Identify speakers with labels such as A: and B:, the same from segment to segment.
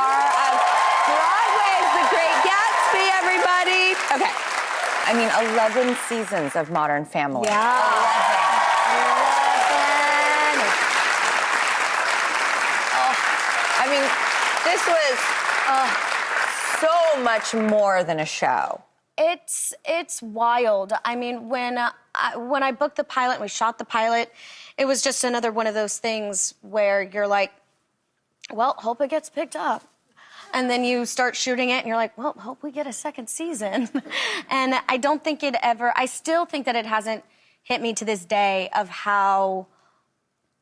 A: star of Broadway's The Great Gatsby, everybody. Okay. I mean, 11 seasons of Modern Family.
B: Yeah.
A: 11. Oh, I mean, this was so much more than a show.
B: It's wild. I mean, when I booked the pilot and we shot the pilot, it was just another one of those things where you're like, well, hope it gets picked up. And then you start shooting it and you're like, well, hope we get a second season. And I don't think I still think that it hasn't hit me to this day of how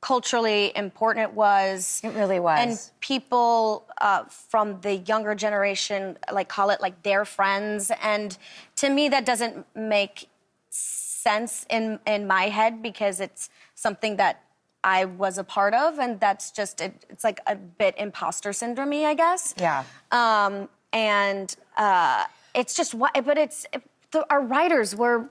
B: culturally important it was.
A: It really was.
B: And people from the younger generation call it their friends. And to me, that doesn't make sense in my head because it's something that I was a part of, and that's just it's like a bit imposter syndrome-y, I guess.
A: Yeah.
B: It's just our writers were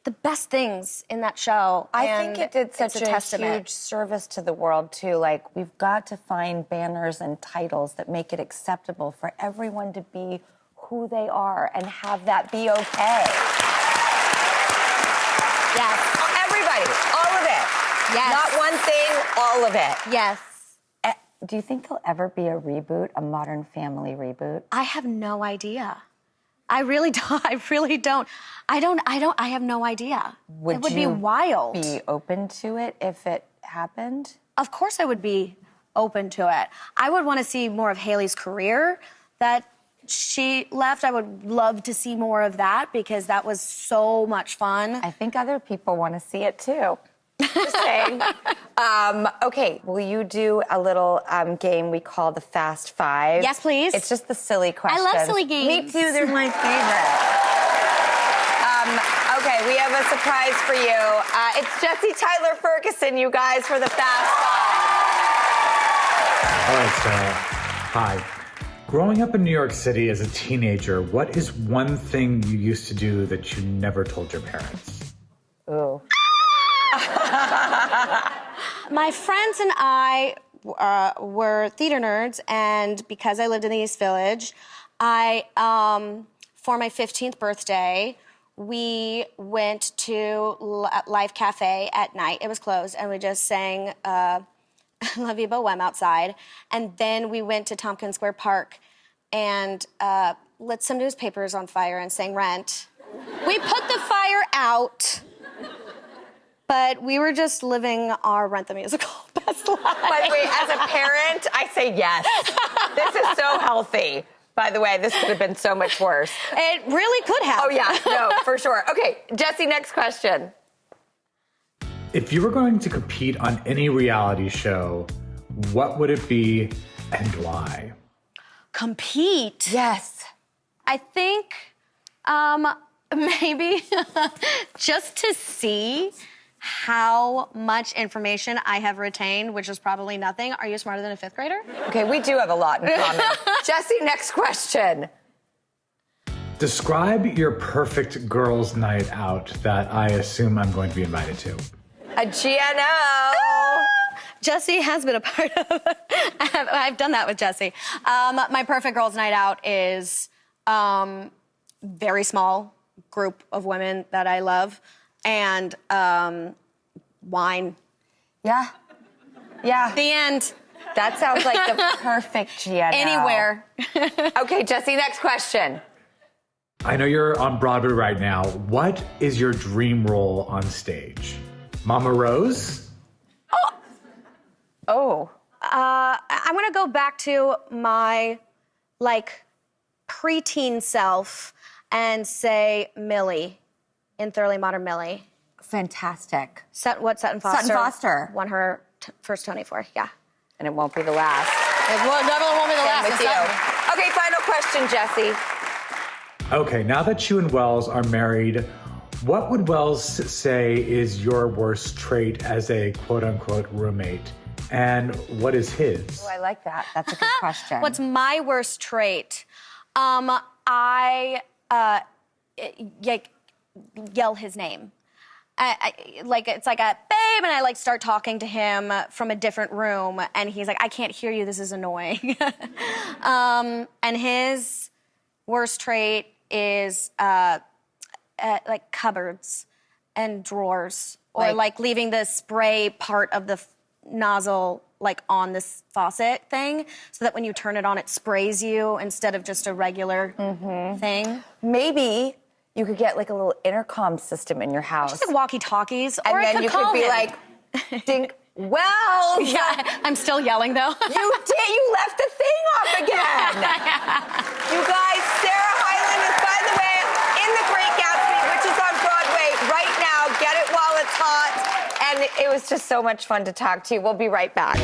B: the best things in that show.
A: I think it did such a
B: testament.
A: huge service to the world, too. Like, we've got to find banners and titles that make it acceptable for everyone to be who they are and have that be okay.
B: Yes.
A: Everybody, all of it.
B: Yes.
A: Not one thing, all of it.
B: Yes.
A: Do you think there'll ever be a reboot, a Modern Family reboot?
B: I have no idea. I really don't. I have no idea. It would be wild.
A: Be open to it if it happened?
B: Of course I would be open to it. I would want to see more of Haley's career that she left. I would love to see more of that because that was so much fun.
A: I think other people want to see it, too. Just saying. Okay, will you do a little game we call the Fast Five?
B: Yes, please.
A: It's just the silly questions.
B: I love silly games.
A: Me too, they're my favorite. Okay, we have a surprise for you. It's Jesse Tyler Ferguson, you guys, for the Fast Five.
C: All right, Sarah. Hi. Growing up in New York City as a teenager, what is one thing you used to do that you never told your parents?
A: Ooh.
B: My friends and I were theater nerds, and because I lived in the East Village, for my 15th birthday, we went to Live Cafe at night. It was closed, and we just sang La Vie Boheme outside. And then we went to Tompkins Square Park and lit some newspapers on fire and sang Rent. We put the fire out. But we were just living our Rent the Musical best life.
A: By the way, as a parent, I say yes. This is so healthy. By the way, this could have been so much worse.
B: It really could have.
A: Oh, yeah. No, for sure. Okay, Jesse, next question.
C: If you were going to compete on any reality show, what would it be and why?
B: Compete?
A: Yes.
B: I think maybe just to see how much information I have retained, which is probably nothing. Are you smarter than a fifth grader?
A: Okay, we do have a lot in common. Jesse, next question.
C: Describe your perfect girls' night out that I assume I'm going to be invited to.
A: A GNO.
B: Jesse has been a part of it. I've done that with Jesse. My perfect girls' night out is very small group of women that I love. And wine.
A: Yeah. Yeah.
B: The end.
A: That sounds like the perfect GNO.
B: Anywhere.
A: Okay, Jesse, next question.
C: I know you're on Broadway right now. What is your dream role on stage? Mama Rose?
A: Oh.
B: I'm going to go back to my, preteen self and say Millie in Thoroughly Modern Millie.
A: Fantastic.
B: Sutton Foster?
A: Sutton Foster.
B: Won her first Tony for, yeah.
A: And it won't be the last.
B: It definitely won't be the last.
A: With you. Okay, final question, Jesse.
C: Okay, now that you and Wells are married, what would Wells say is your worst trait as a quote-unquote roommate? And what is his?
A: Oh, I like that. That's a good question.
B: What's my worst trait? I yell his name. like it's like a babe, and I like start talking to him from a different room, and he's like, I can't hear you. This is annoying. And his worst trait is like cupboards and drawers, or like leaving the spray part of the nozzle like on this faucet thing, so that when you turn it on, it sprays you instead of just a regular thing.
A: Maybe you could get like a little intercom system in your house.
B: Just like walkie-talkies.
A: And
B: or I
A: then you
B: call
A: could be
B: him.
A: like, Dink Wells.
B: Yeah, I'm still yelling though.
A: You left the thing off again. You guys, Sarah Hyland is, by the way, in The Great Gatsby, which is on Broadway right now. Get it while it's hot. And it was just so much fun to talk to you. We'll be right back.